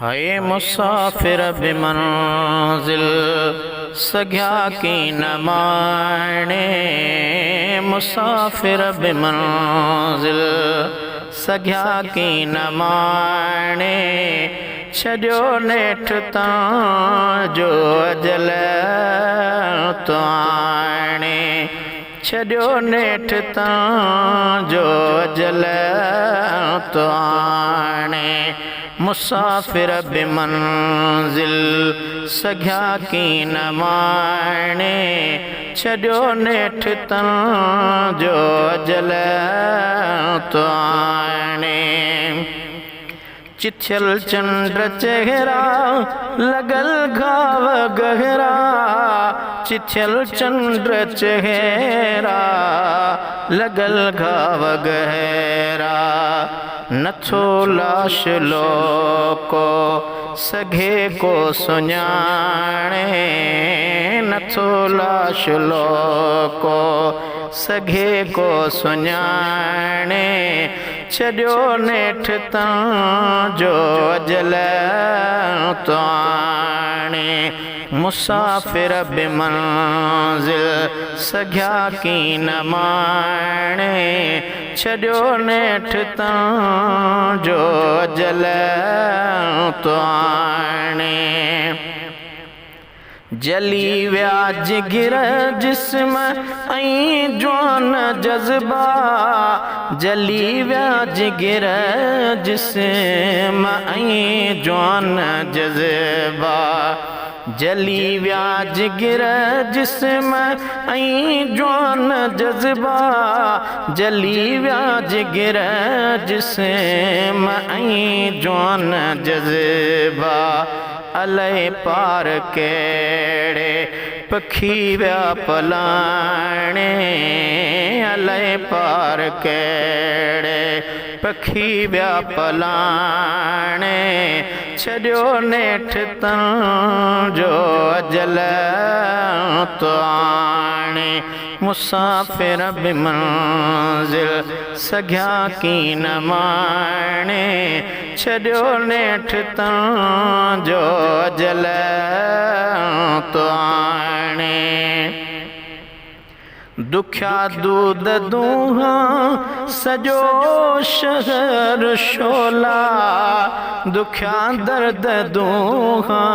है मुसाफिर बिमंजिल सघ्या की न माणे। मुसाफिर बिमंजिल सघ्या की न माणे। छॾियो नेठ तां जो अजल तो आणे। छॾियो नेठ तां जो अजल तो आणे। मुसाफिर बिमंजिल सघ्या की न माणे। छॾियो नेठ तां जो अजल तो आणे। चिथल चंद्र चेहरा लगल घाव गहरा। चिथल चंद्र चेहरा लगल घाव गहरा। नथो लाश लोको सघे को सुञाणे। नथो लाश लोको सघे को सुञाणे। छॾियो नेठ तां जो अजल तो आणे। मुसाफिर बिमंजिल सघ्या की न माणे। छॾियो नेठ तां जो अजल तो आणे। जली विया जिगर जिस्म ऐं जुआन जज़्बा। जली विया जिगर जिस्म ऐं जुआन जज़्बा। जली विया जिगर जिस्म ऐं जुआन जज़्बा। जली विया जिगर जिस्म ऐं जुआन जज़्बा। अलाए पार कहिड़े पखी विया पलाणे। अलाए पार कहिड़े पखी विया पलाणे। छॾियो नेठ तां जो अजल तो आणे। मुसाफिर बिमंजिल सघ्या की न माणे। छॾियो नेठ तां जो अजल तो आणे। दुखिया दूध दूहां सॼो शहर शोला। दुखिया दर्द दूहां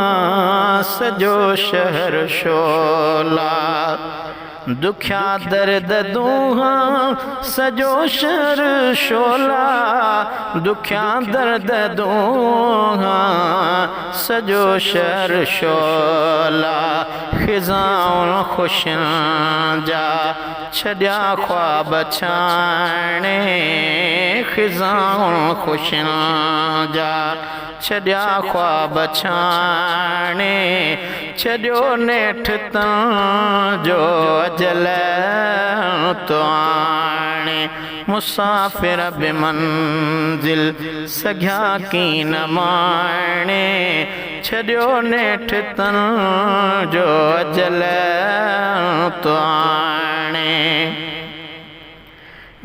सॼो शहर शोला। दुखिया दर्द दूहां सॼो शहर शोला। दुखिया दर्द दूहां सॼो शहर शोला। ख़िज़ाउन ख़ुशियां जा छॾिया ख्वाब छाणे। ख़िज़ाउन ख़ुशियां जा छॾिया ख्वाब छाणे। छॾियो नेठ तां जो अजल तो आणे। मुसाफिर बिमंजिल सघ्या की न माणे। छॾियो नेठ तां जो अजल तो आणे।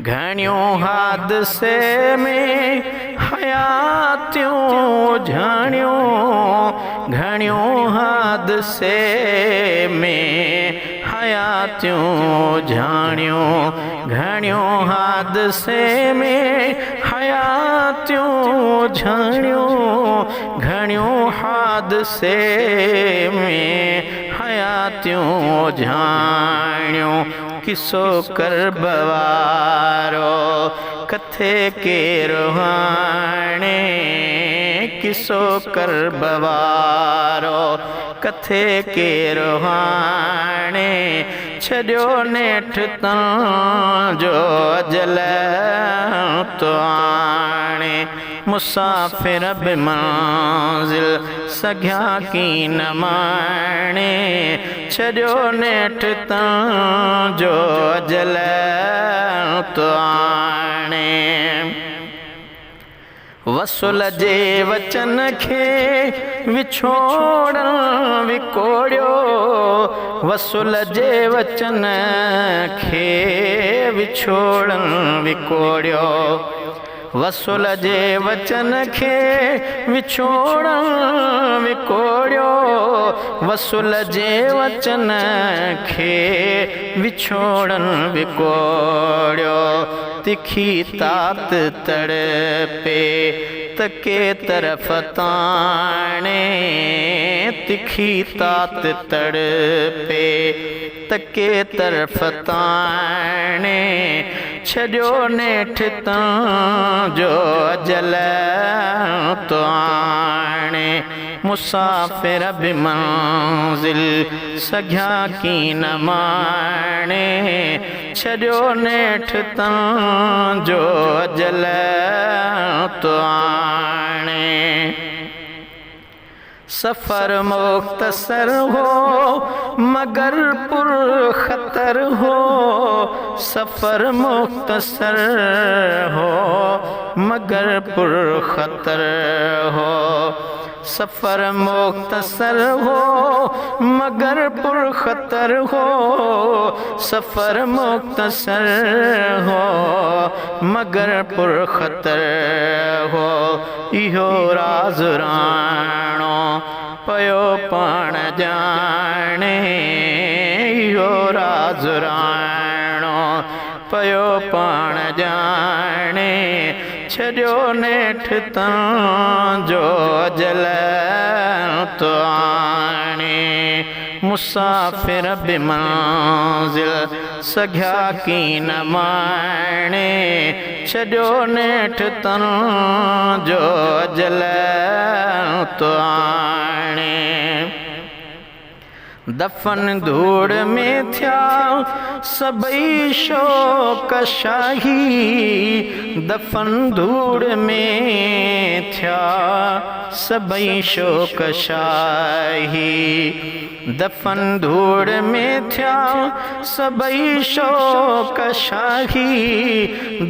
घणियों हादसे में हयातियूं झाणियूं। घणियों हादसे में हयातियूं झाणियूं। घणियों हादसे में हयातियूं झाणियूं। घणियों हादसे में हयातियूं झाणियूं। किसो करब वारो कथे केरु हाणे। किसो करब वारो कथे केरु हाणे। छॾियो नेठ तां जो अजल तो आणे। मुसाफिर बिमंजिल सघ्या की न माणे। छॾियो नेठ तां जो अजल तो आणे। वसुल जे वचन खे विछोड़ण विकोड़ियो। वसुल जे वचन खे विछोड़ण विकोड़ियो। वसुल जे वचन खे विछोड़ण विकोड़ियो, वसुल जे वचन खे विछोड़ण विकोड़ियो। तिखी तात तड़पे तके तरफ ताणे, तिखी तात तड़पे तके तरफ ताणे, छॾियो नेठ तां जो अजल तो आणे। मुसाफ़िर बि मंज़िल सघिया कीन माणे, छॾियो नेठ तां जो अजल तो आणे। सफ़र मुख्तसर हो मगर पुर ख़तर हो, सफ़र मुख्तसर हो मगर पुर ख़तर हो, सफ़र मुख्तसर हो मगर पुर ख़तर हो, सफ़र मुख्तसर हो मगर पुर ख़तर हो। इहो राज़ राणो पयो पाण जाने, इहो राज़ राणो पयो पाण जाने, छॾियो नेठ तां जो अजल तो आणे। मुसाफ़िर बि मंज़िल सघिया कीन माणे, छॾियो नेठ तां जो अजल तो आणे। दफ़न धूड़ में थिया सभई शोक शाही, दफ़न धूड़ में थिया सभई शोक शाही, दफ़न धूड़ में थिया सभई शोक शाही,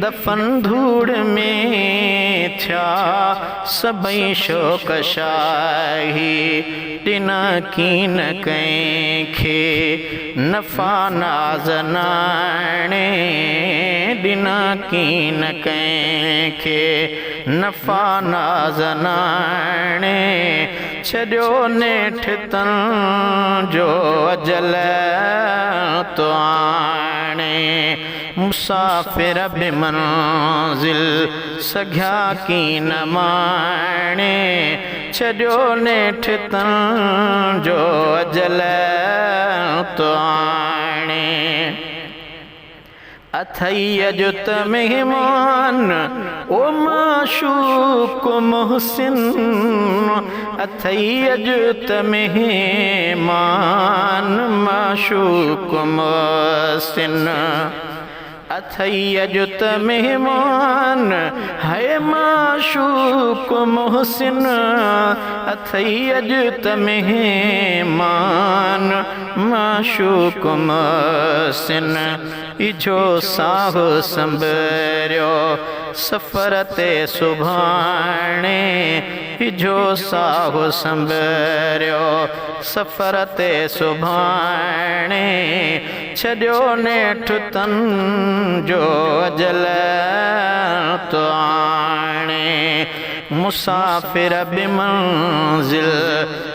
दफ़न धूड़ में थिया सभई शोक शाही। ॾिना कीन कंहिंखे नफ़ा नाज़ नाणे, ॾिना कीन कंहिंखे नफ़ा नाज़ नाणे, छॾियो नेठ तां जो अजल तो आणे। मुसाफ़िर बि मंज़िल सघिया कीन माणे, छॾियो नेठ तां जो अजल तो आणे। अथई अजुत मेहमान ओ माशूक मोहसिन, अथई अजुत मेहमान माशूक मोहसिन, अथई अजुत मेहमान है माशूक मोहसिन, अथई अजुत मेहमान माशूक मोहसिन। इजो साहु संभरियो सफ़र ते सुभाणे, इजो साहु संभरियो सफ़र ते सुभाणे, छॾियो नेठ तन जो अजल तो आणे। मुसाफ़िर बि मंज़िल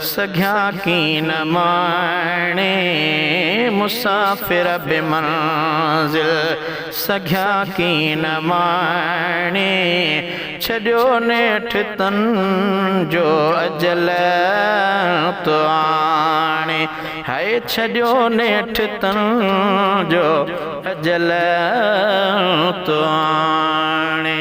सघिया कीन माणे, मुसाफ़िर बि मंज़िल सघिया कीन माणे, छॾियो नेठ तन जो अजल तो आणे। हाय छॾियो नेठ तन जो अजल तो आणे।